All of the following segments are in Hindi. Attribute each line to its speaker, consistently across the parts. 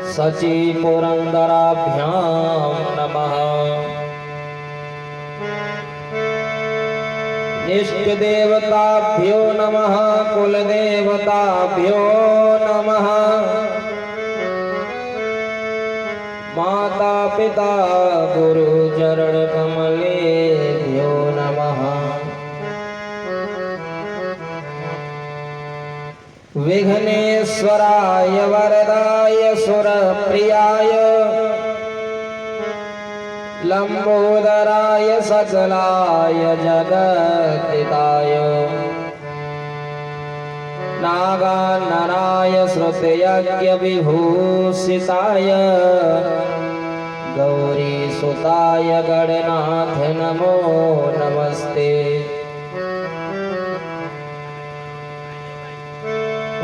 Speaker 1: सची पुरंदराभ्यां नमः। इष्ट देवताभ्यो नमः, कुल देवताभ्यो नमः, माता पिता गुरु चरण कमलेभ्यो नमः। विघ्नेश्वराय वरदाय सुरप्रियाय लंबोदराय सकलाय जगद्दिताय नागाननाय श्रुतयज्ञ विभूषिताय गौरीसुताय गणनाथ नमो नमस्ते।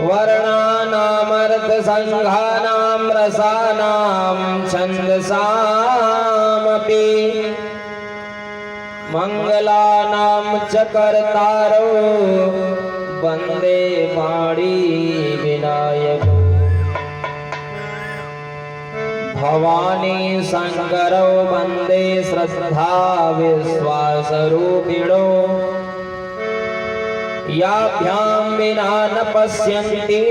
Speaker 1: वर्णानामर्थ संघानां रसानां छन्दसामपि मंगलानां च कर्तारो वन्दे वाणी विनायको। भवानी शंकरौ वन्दे श्रद्धा विश्वासरूपिणो याभ्यां विना न पश्यन्ति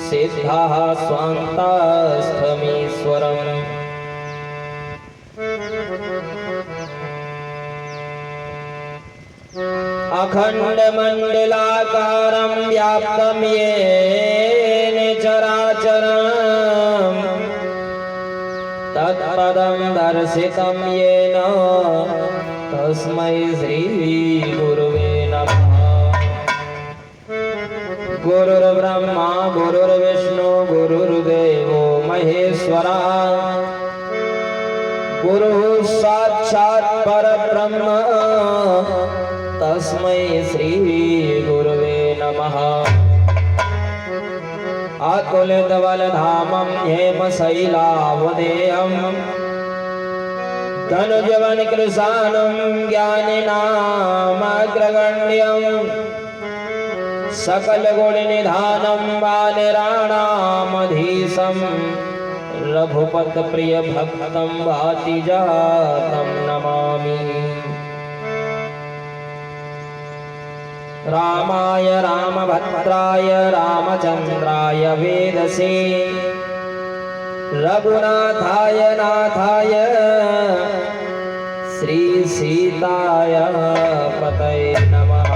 Speaker 1: सिद्धाः स्वान्तास्थमीश्वरम्। अखण्डमण्डलाकारं व्याप्तं येन चराचरम् तत्पदं दर्शितं येन तस्मै श्री गुरुवे नमः। गुरुर्ब्रह्मा गुरुर्विष्णु गुरुर्देवो महेश्वरा गुरुः साक्षात् परब्रह्म तस्मै श्री गुरुवे नमः। अतुलितबलधामं हेमशैलावदेयं धनुजवनकृशानं ज्ञानिनामग्रगण्यं सकलगुणनिधानं वानराणामधीशं रघुपतप्रियभक्तं वातिजातं नमामि। रामाय रामभद्राय रामचन्द्राय वेदसे रघुनाथाय नाथाय श्री सीताय पतये नमः।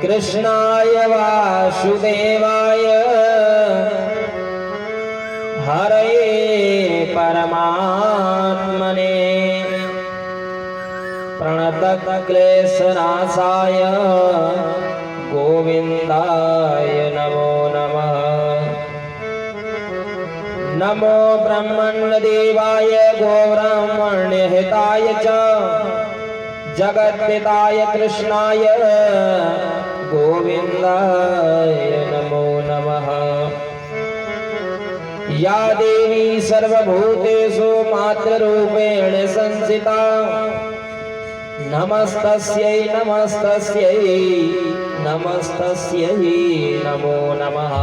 Speaker 1: कृष्णाय वासुदेवाय हरये परमात्मने प्रणतक्लेशनाशाय गोविन्दाय नमो नमः। नमो ब्रह्मण्यदेवाय गोब्राह्मण्यहिताय च जगत्पिताय कृष्णाय गोविन्दाय नमो नमः। या देवी सर्वभूतेषु मातृरूपेण संस्थिता नमस्तस्यै नमस्तस्यै नमस्तस्यै नमो नमः।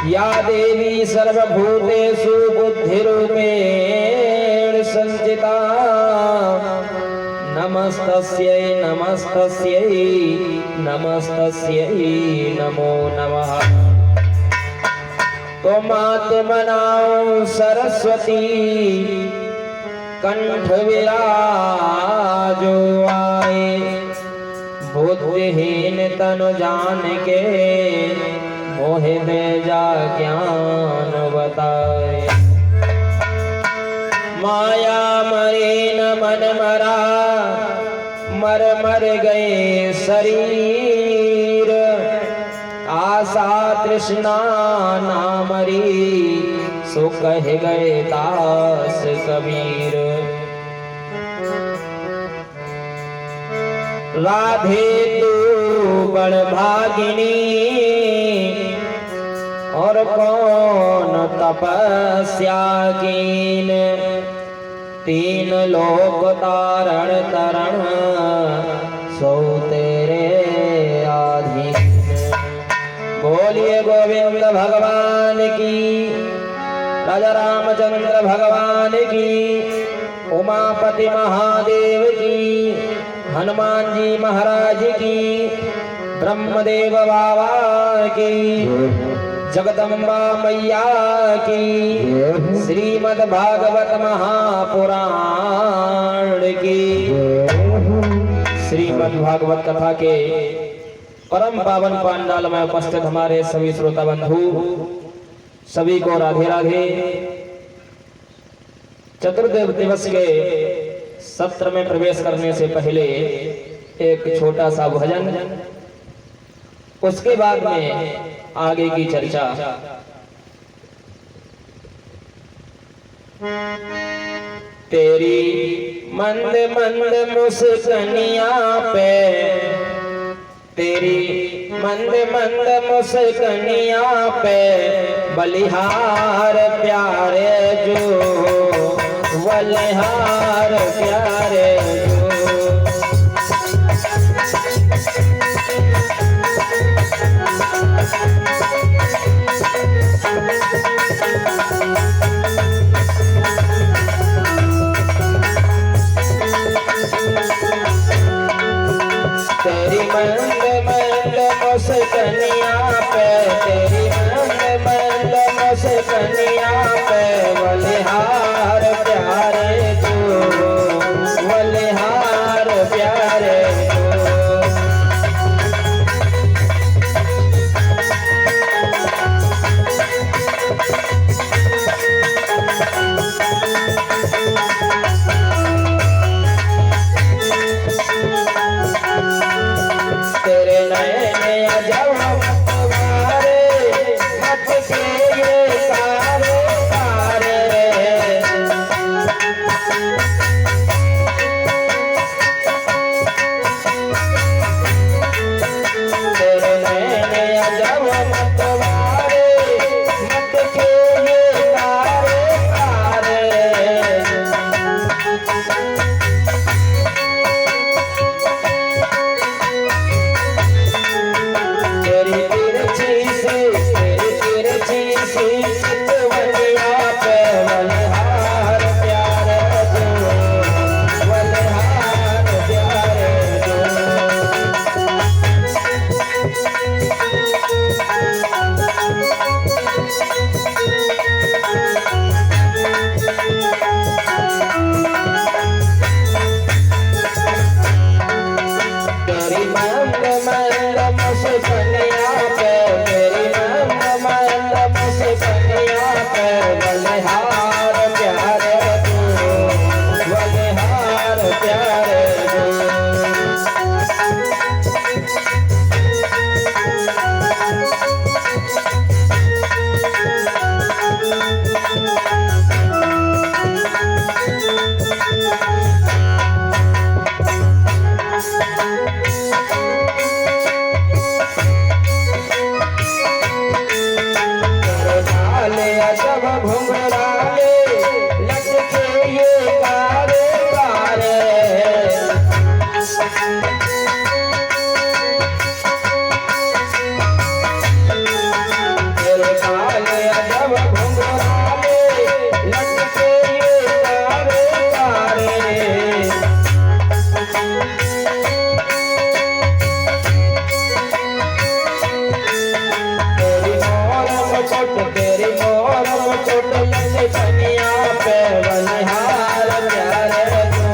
Speaker 1: या देवी सर्वभूतेषु बुद्धिरूपेण संस्थिता नमस्तस्यै नमस्तस्यै नमस्तस्यै नमो नमः। त्वमात्मनां सरस्वती कंठ विराजो आए बुद्धिहीन तनु जान के मोहि दे जा ज्ञान बताए। माया मरे न मन मरा मर मर गए शरीर आशा तृष्णा ना मरी सो कह गए दास कबीर। राधे तू बड़ भागिनी और कौन तपस्या कीन तीन लोक तारण तरण सो तेरे आधीन। बोलिए गोविंद भगवान की, राजा रामचंद्र भगवान की, उमापति महादेव की, हनुमान जी महाराज की, ब्रह्मदेव बाबा की, जगदम्बा मैया की, श्रीमद् भागवत महापुराण की। श्रीमद् भागवत कथा के परम पावन पांडाल में उपस्थित हमारे सभी श्रोता बंधु सभी को राधे राधे। चतुर्देव दिवस के सत्र में प्रवेश करने से पहले एक छोटा सा भजन, उसके बाद में आगे की चर्चा। तेरी मंद मंद मुस्कनिया पे, तेरी मंद मंद मुस्कनिया पे बलिहार प्यारे जो, बलिहार प्यारे जो। तेरी मंद मंद मुस्कनिया पे, तेरी मंद मंद मुस्कनिया पे बलिहार प्यारे जो, बलिहार प्यारे जो। तेरे नए जब मतवारे मत के ये तारे तारे, तेरे नए जब मतवारे मत के ये तारे तारे। तेरी तिरछी सी चितवनिया पे बलिहार प्यारे जो, बलिहार प्यारे जो। तेरी मंद मंद मुस्कनिया पे, तेरी मंद मंद मुस्कनिया पे बलिहार प्यारे जो, बलिहार प्यारे जो। जब घुंघराले लटके ये कारे कारे, तेरे काले जब घुंघराले लटके ये कारे कारे। तेरी मोर मुकुट, तेरी मोर मुकुट ललचनिया पे बलिहार प्यारे जो,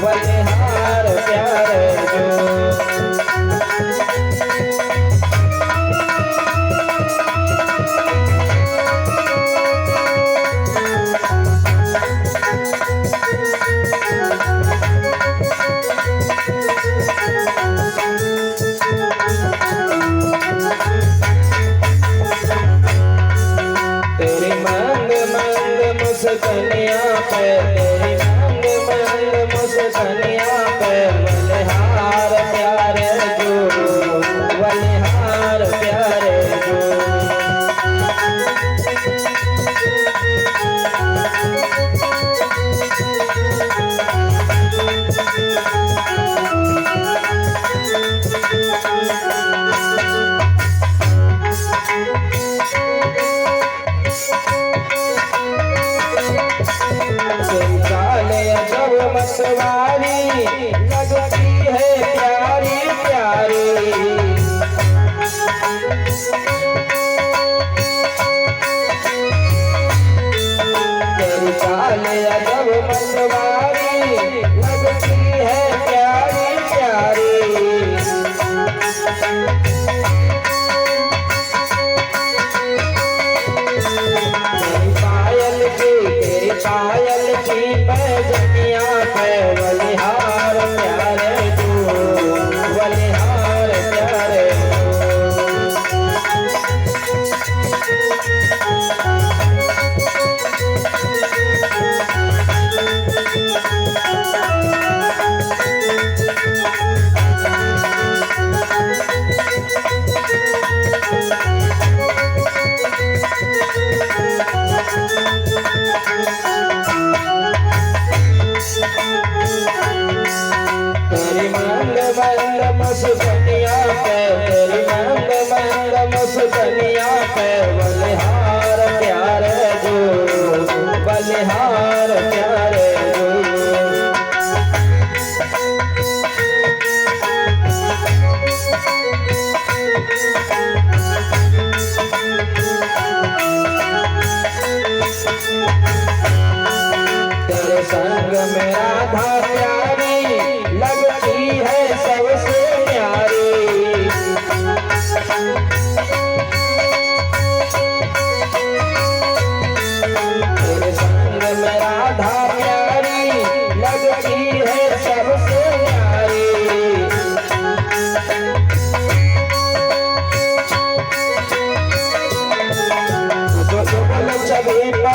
Speaker 1: बलिहार प्यारे जो। तेरी मंद मंद मुस्कनिया पे, तेरी मंद मंद मुस्कनिया पे बलिहार प्यारे जो, बलिहार प्यारे जो।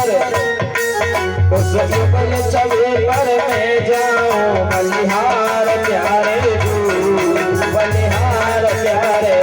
Speaker 1: पर उस युगल छवि पर मैं जाऊं बलिहार प्यारे तू, बलिहार प्यारे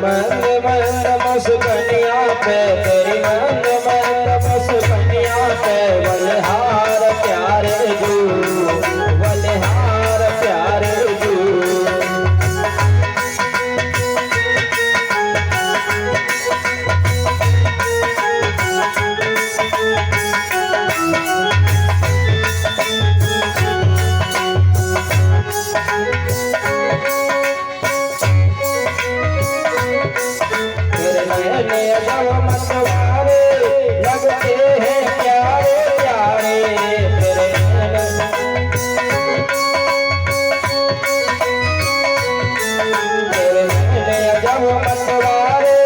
Speaker 1: मंद मंद मुस्कनिया पे तेरी मंद मंद मुस्कनिया पे बलिहार प्यारे तू, बलिहार प्यारे तू। मतवारे लगते हैं प्यारे प्यारे तेरे जब मतवारे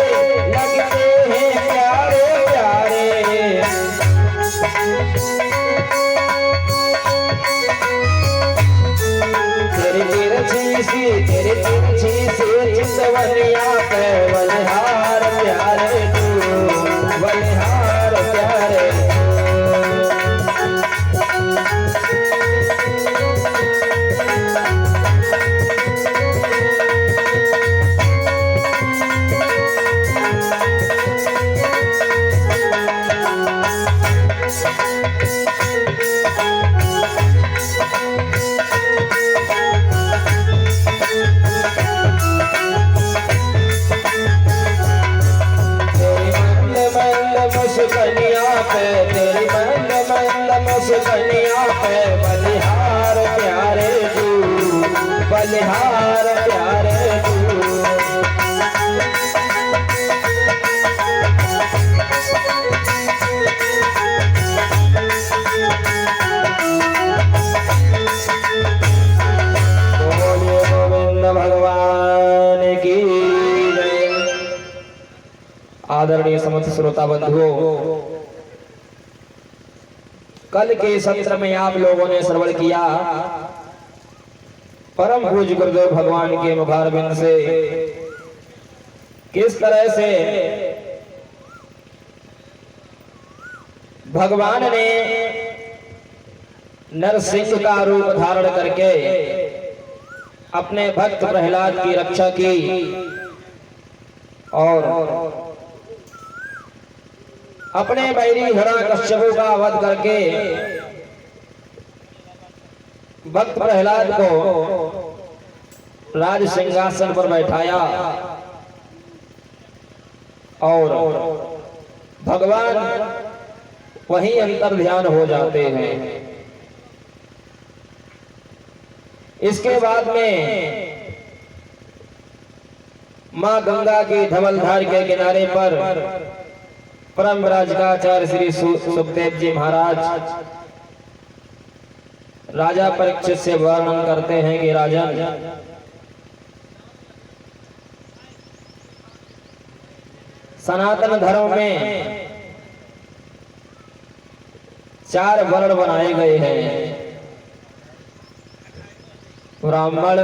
Speaker 1: लगते हैं प्यारे प्यारे तेरी तिरछी सी चितवनिया पे बलिहार प्यारे तू, बलिहार प्यारे मुस्कनिया पे तेरी मंद मंद मुस्कनिया पे बलिहार प्यारे तू, बलिहार प्यारे तू। बोलिए गोविंद भगवान की जय। आदरणीय समस्त श्रोता बंधुओं, कल के सत्र में आप लोगों ने श्रवण किया परम पूज्य गुरुदेव भगवान के मुखारबिंद से किस तरह से भगवान ने नरसिंह का रूप धारण करके अपने भक्त प्रहलाद की रक्षा की और अपने बैरी हिरण्यकश्यप का वध करके भक्त प्रहलाद को राज सिंहासन पर बैठाया और भगवान वहीं अंतर ध्यान हो जाते हैं। इसके बाद में मां गंगा की धवलधार के किनारे पर परम विराजकाचार्य श्री सुखदेव जी महाराज राजा परीक्षित से वर्णन करते हैं कि राजन, सनातन धर्म में 4 वर्ण बनाए गए हैं, ब्राह्मण,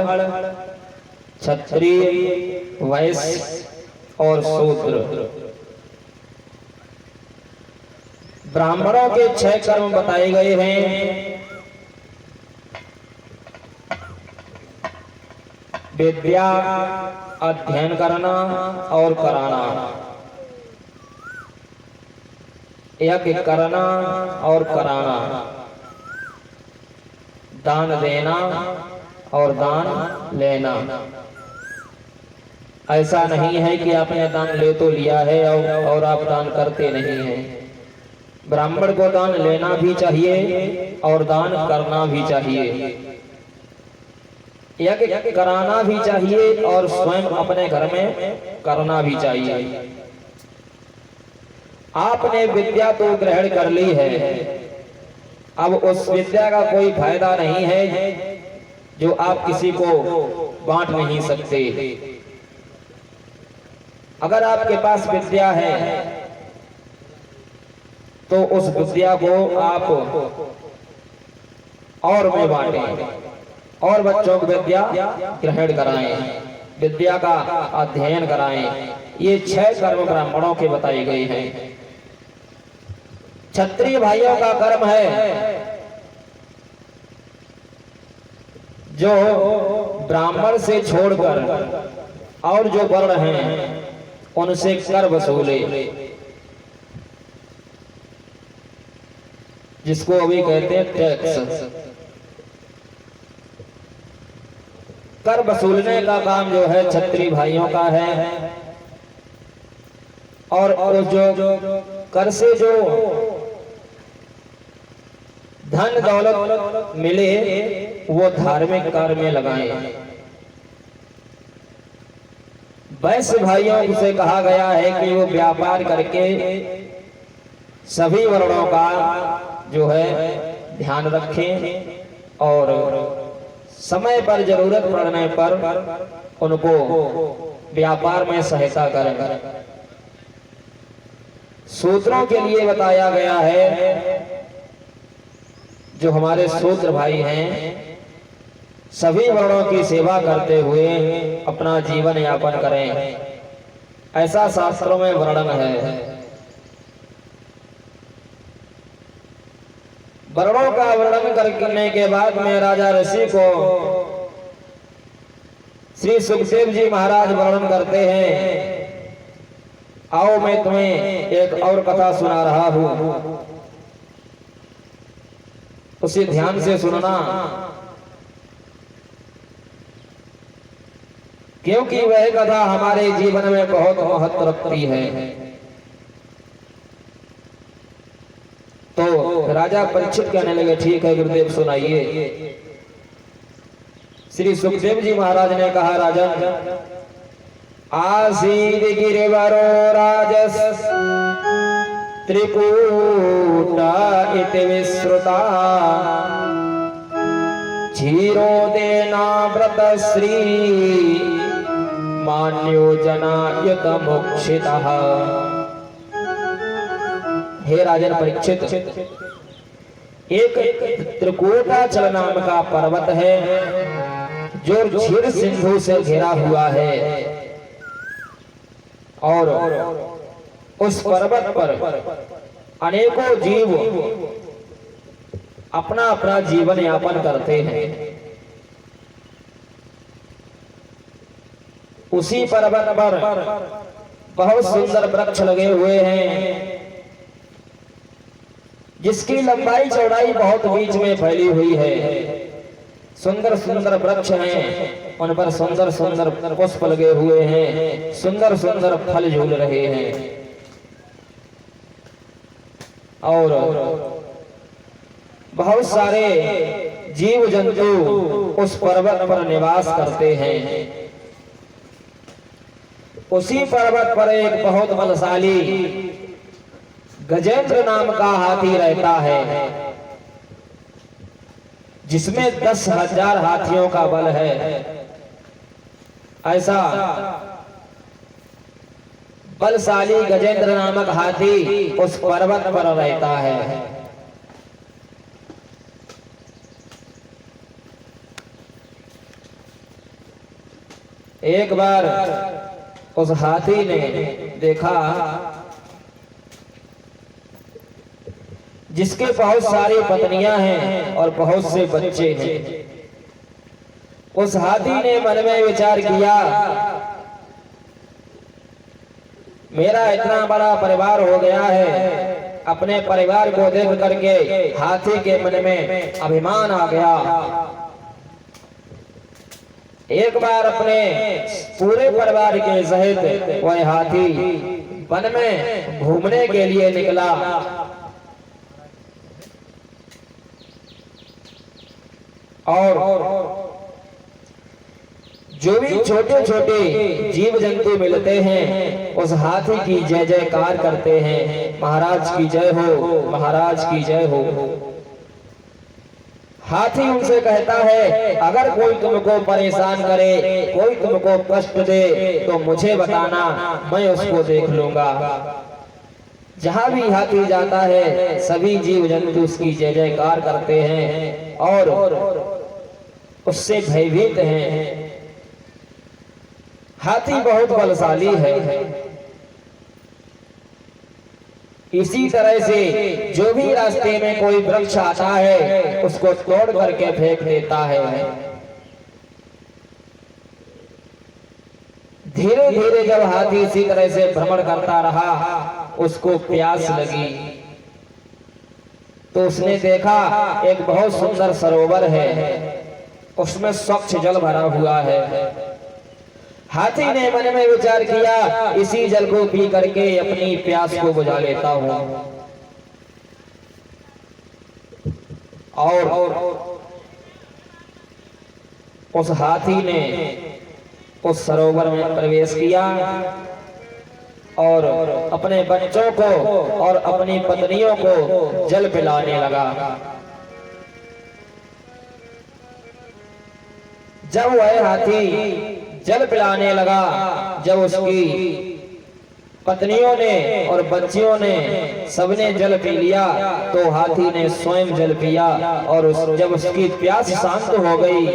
Speaker 1: क्षत्रिय, वैश्य और शूद्र। ब्राह्मणों के 6 कर्म बताए गए हैं। विद्या, अध्ययन करना और कराना, यज्ञ करना और कराना, दान देना और दान लेना। ऐसा नहीं है कि आपने दान ले तो लिया है और आप दान करते नहीं हैं। ब्राह्मण को दान लेना भी चाहिए और दान करना भी चाहिए, यज्ञ कराना भी चाहिए और स्वयं अपने घर में करना भी चाहिए। आपने विद्या तो ग्रहण कर ली है, अब उस विद्या का कोई फायदा नहीं है जो आप किसी को बांट नहीं सकते। अगर आपके पास विद्या है तो उस विद्या को आप और में बांटें और बच्चों को विद्या ग्रहण कराएं, विद्या का अध्ययन कराएं। ये 6 कर्म ब्राह्मणों के बताए गए हैं। क्षत्रिय भाइयों का कर्म है जो ब्राह्मण से छोड़कर और जो वर्ण हैं उनसे कर वसूले, जिसको अभी कहते हैं टैक्स। कर वसूलने का काम जो है क्षत्रिय भाइयों का है। और जो कर से जो धन दौलत मिले वो धार्मिक कार्य में लगाएं। वैश्य भाइयों से कहा गया है कि वो व्यापार करके सभी वर्णों का जो है ध्यान रखें और समय पर जरूरत पड़ने पर उनको व्यापार में सहायता करें। शूद्रों के लिए बताया गया है, जो हमारे शूद्र भाई हैं सभी वर्णों की सेवा करते हुए अपना जीवन यापन करें, ऐसा शास्त्रों में वर्णन है। वर्णों का वर्णन करने के बाद में राजा ऋषि को श्री सुखदेव जी महाराज वर्णन करते हैं। आओ मैं तुम्हें एक और कथा सुना रहा हूं, उसे ध्यान से सुनना, क्योंकि वह कथा हमारे जीवन में बहुत महत्व रखती है। तो राजा परीक्षित कहने लगे, ठीक है गुरुदेव सुनाइए। श्री सुखदेव जी महाराज ने कहा, राजन आसीद गिरिवरो राजस त्रिकूटा इति विश्रुता क्षीरोदेना व्रत श्री मान्यो जनायुत मोक्षितः। हे राजन परीक्षित, एक त्रिकूटाचल नाम का पर्वत है जो क्षीर सिंधु से घिरा हुआ है और उस पर्वत पर अनेकों जीव अपना अपना जीवन यापन करते हैं। उसी पर्वत पर बहुत सुंदर वृक्ष लगे हुए हैं जिसकी लंबाई चौड़ाई बहुत बीच में फैली हुई है। सुंदर सुंदर वृक्ष हैं, उन पर सुंदर सुंदर पुष्प लगे हुए हैं, सुंदर सुंदर फल झूल रहे हैं और बहुत सारे जीव जंतु उस पर्वत पर निवास करते हैं। उसी पर्वत पर एक बहुत बलशाली गजेंद्र नाम का हाथी रहता है, जिसमें 10,000 हाथियों का बल है। ऐसा बलशाली गजेंद्र नामक हाथी उस पर्वत पर रहता है। एक बार उस हाथी ने देखा जिसके बहुत सारी पत्नियां हैं और बहुत से बच्चे हैं। उस हाथी ने मन में विचार किया, मेरा इतना बड़ा परिवार हो गया है, अपने परिवार को देख करके हाथी के मन में अभिमान आ गया। एक बार अपने पूरे परिवार के सहित वह हाथी वन में घूमने के लिए निकला और जो भी छोटे छोटे जीव जंतु मिलते हैं उस हाथी की जय जयकार करते हैं, महाराज की जय हो, महाराज की जय हो। हाथी उनसे कहता है, अगर कोई तुमको परेशान करे, कोई तुमको कष्ट दे तो मुझे बताना, मैं उसको देख लूंगा। जहां भी हाथी जाता है सभी जीव जंतु उसकी जय जयकार करते हैं और उससे भयभीत हैं। हाथी बहुत बलशाली है। इसी तरह से जो भी रास्ते में कोई वृक्ष आता है उसको तोड़ करके फेंक देता है। धीरे धीरे जब हाथी इसी तरह से भ्रमण करता रहा, उसको प्यास लगी तो उसने देखा एक बहुत सुंदर सरोवर है, उसमें स्वच्छ जल भरा हुआ है। हाथी ने मन में विचार किया, इसी जल को पी करके अपनी प्यास को बुझा लेता हूं। और उस हाथी ने उस सरोवर में प्रवेश किया और अपने बच्चों को और अपनी पत्नियों को जल पिलाने लगा। जब वह हाथी जल पिलाने लगा, जब उसकी पत्नियों ने और बच्चियों ने सबने जल पी लिया तो हाथी ने स्वयं जल पिया और जब उसकी प्यास शांत हो गई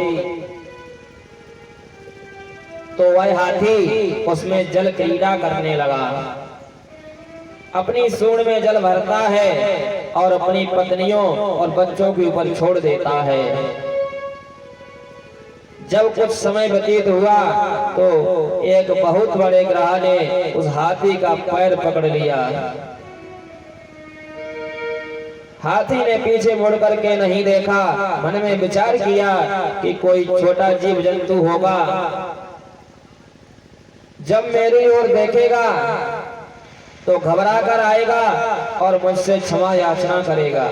Speaker 1: तो वह हाथी उसमें जल क्रीड़ा करने लगा। अपनी सूंड में जल भरता है और अपनी पत्नियों और बच्चों के ऊपर छोड़ देता है। जब कुछ समय व्यतीत हुआ तो एक बहुत बड़े ग्रह ने उस हाथी का पैर पकड़ लिया। हाथी ने पीछे मुड़ करके नहीं देखा, मन में विचार किया कि कोई छोटा जीव जंतु होगा, जब मेरी ओर देखेगा तो घबरा कर आएगा और मुझसे क्षमा याचना करेगा।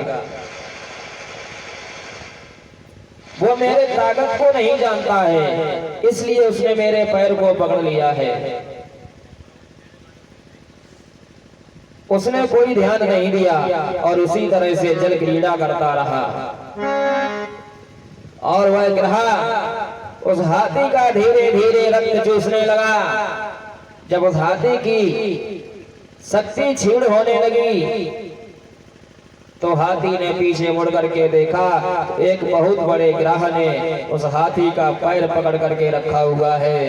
Speaker 1: वो मेरे ताकत को नहीं जानता है, इसलिए उसने मेरे पैर को पकड़ लिया है। उसने कोई ध्यान नहीं दिया और उसी तरह से जल क्रीड़ा करता रहा और वह ग्रह उस हाथी का धीरे धीरे रक्त चूसने लगा। जब उस हाथी की शक्ति क्षीण होने लगी तो हाथी ने पीछे मुड़ करके देखा, एक बहुत बड़े ग्रह ने उस हाथी का पैर पकड़ करके रखा हुआ है।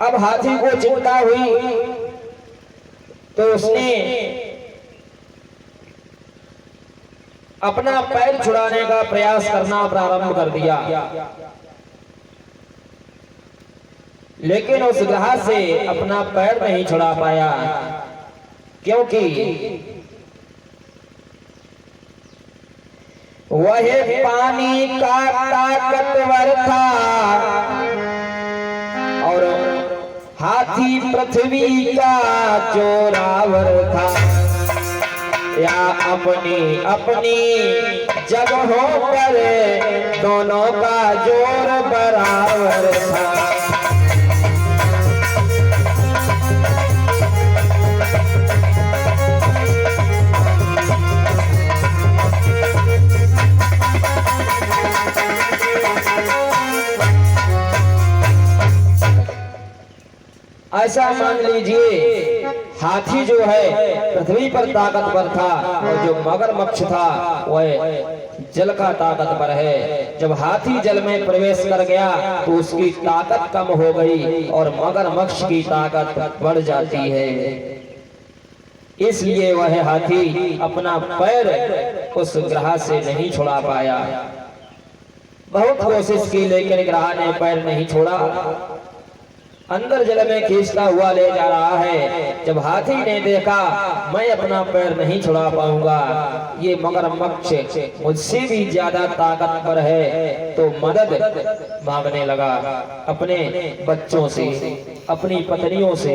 Speaker 1: अब हाथी को चिंता हुई तो उसने अपना पैर छुड़ाने का प्रयास करना प्रारंभ कर दिया, लेकिन उस ग्रह से अपना पैर नहीं छुड़ा पाया, क्योंकि वह पानी का ताकतवर था और हाथी पृथ्वी का जोरावर था। या अपनी अपनी जगहों पर दोनों का जोर बराबर था। ऐसा मान लीजिए हाथी जो है पृथ्वी पर ताकतवर था और जो मगरमच्छ था वह जल का ताकतवर है। जब हाथी जल में प्रवेश कर गया तो उसकी ताकत कम हो गई और मगरमच्छ की ताकत बढ़ जाती है। इसलिए वह हाथी अपना पैर उस ग्रह से नहीं छुड़ा पाया। बहुत कोशिश की लेकिन ग्रह ने पैर नहीं छोड़ा, अंदर जल में खींचता हुआ ले जा रहा है। जब हाथी ने देखा मैं अपना पैर नहीं छुड़ा पाऊंगा, ये मगरमच्छ मुझसे भी ज्यादा ताकतवर है, तो मदद मांगने लगा अपने बच्चों से, अपनी पत्नियों से।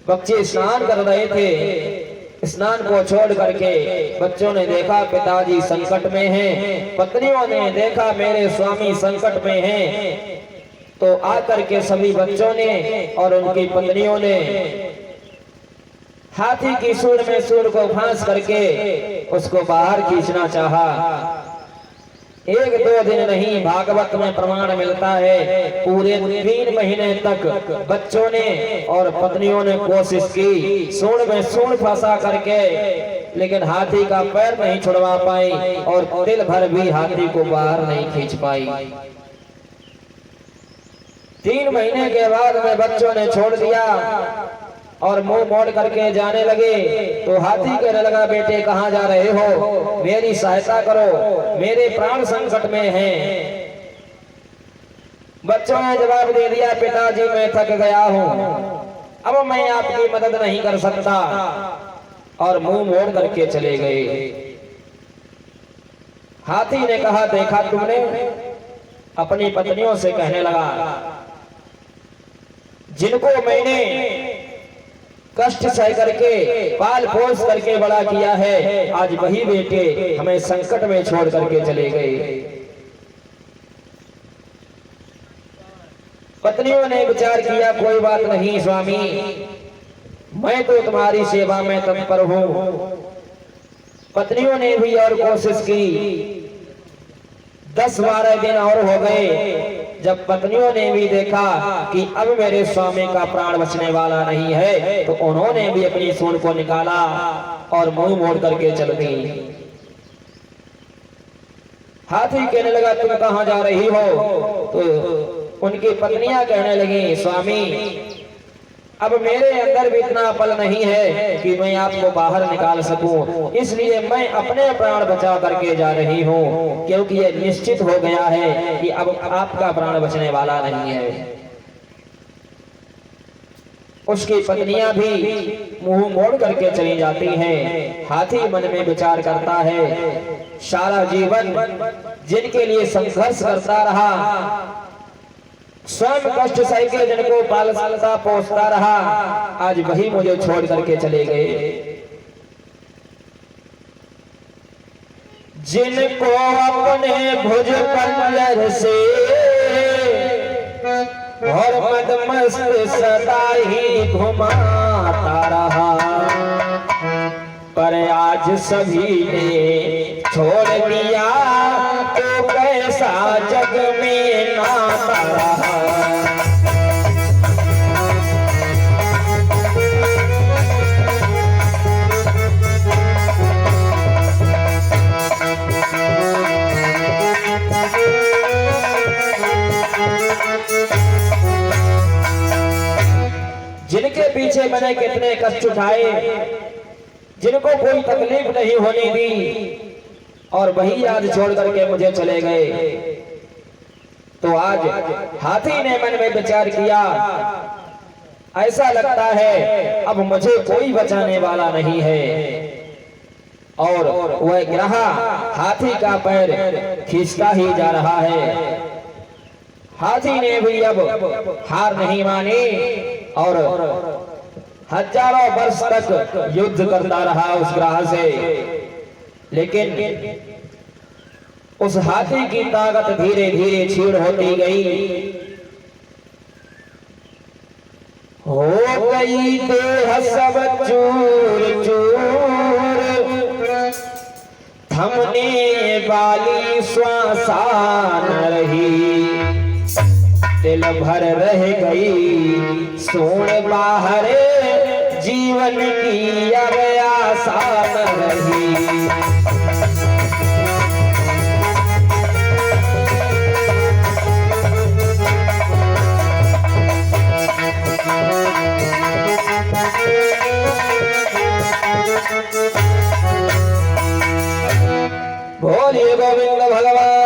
Speaker 1: बच्चे स्नान कर रहे थे, स्नान को छोड़ करके बच्चों ने देखा पिताजी संकट में हैं, पत्नियों ने देखा मेरे स्वामी संकट में हैं, तो आकर के सभी बच्चों ने और उनकी पत्नियों ने हाथी की सूंड में सूंड को फांस करके उसको बाहर खींचना चाहा। एक दो दिन नहीं, भागवत में प्रमाण मिलता है पूरे 3 महीने तक बच्चों ने और पत्नियों ने कोशिश की सूंड में सूंड फंसा करके, लेकिन हाथी का पैर नहीं छुड़वा पाई और दिल भर भी हाथी को बाहर नहीं खींच पाई। 3 महीने के बाद में बच्चों ने छोड़ दिया और मुंह मोड़ करके जाने लगे तो हाथी कहने लगा, बेटे कहाँ जा रहे हो, मेरी सहायता करो, मेरे प्राण संकट में हैं। बच्चों ने जवाब दे दिया, पिताजी मैं थक गया हूं, अब मैं आपकी मदद नहीं कर सकता, और मुंह मोड़ करके चले गए। हाथी ने कहा, देखा तुमने, अपनी पत्नियों से कहने लगा, जिनको मैंने कष्ट सह करके पाल पोस करके बड़ा किया है, आज वही बेटे हमें संकट में छोड़ करके चले गए। पत्नियों ने विचार किया, कोई बात नहीं स्वामी, मैं तो तुम्हारी सेवा में तत्पर हूं। पत्नियों ने भी और कोशिश की, 10-12 दिन और हो गए। जब पत्नियों ने भी देखा कि अब मेरे स्वामी का प्राण बचने वाला नहीं है, तो उन्होंने भी अपनी सूंड को निकाला और मुंह मोड़ करके चल दी। हाथी कहने लगा, तुम कहां जा रही हो? तो उनकी पत्नियां कहने लगी, स्वामी अब मेरे अंदर भी इतना पल नहीं है कि मैं आपको बाहर निकाल सकूं, इसलिए मैं अपने प्राण बचा करके जा रही हूं, क्योंकि ये निश्चित हो गया है कि अब आपका प्राण बचने वाला नहीं है। उसकी पत्नियां भी मुंह मोड़ करके चली जाती हैं। हाथी मन में विचार करता है, सारा जीवन जिनके लिए संघर्ष करता रहा, स्वयं कष्ट सह के जिनको पालता पोसता रहा, आज वही मुझे छोड़ करके चले गए। जिनको अपने भुज पंजर से और मदमस्त सदा ही घुमाता रहा, पर आज सभी ने छोड़ दिया, तो कैसा जग में नाता रहा। जिनके पीछे मैंने कितने कष्ट उठाए, जिनको कोई तकलीफ नहीं होने दी, और वही आज छोड़ करके मुझे चले गए। तो आज हाथी ने मन में विचार किया, ऐसा लगता है अब मुझे कोई बचाने वाला नहीं है, और वह ग्रहा हाथी का पैर खींचता ही जा रहा है। हाथी ने भी अब हार नहीं मानी और हजारों वर्ष तक युद्ध करता रहा उस ग्रह से, लेकिन उस हाथी की ताकत धीरे धीरे क्षीण होती गई। हो गई देह सब चूर चूर, थमने वाली श्वासा न रही, दिल भर रह गई सूंड बाहर, जीवन की अब आशा न रही। बोलिए गोविंद भगवान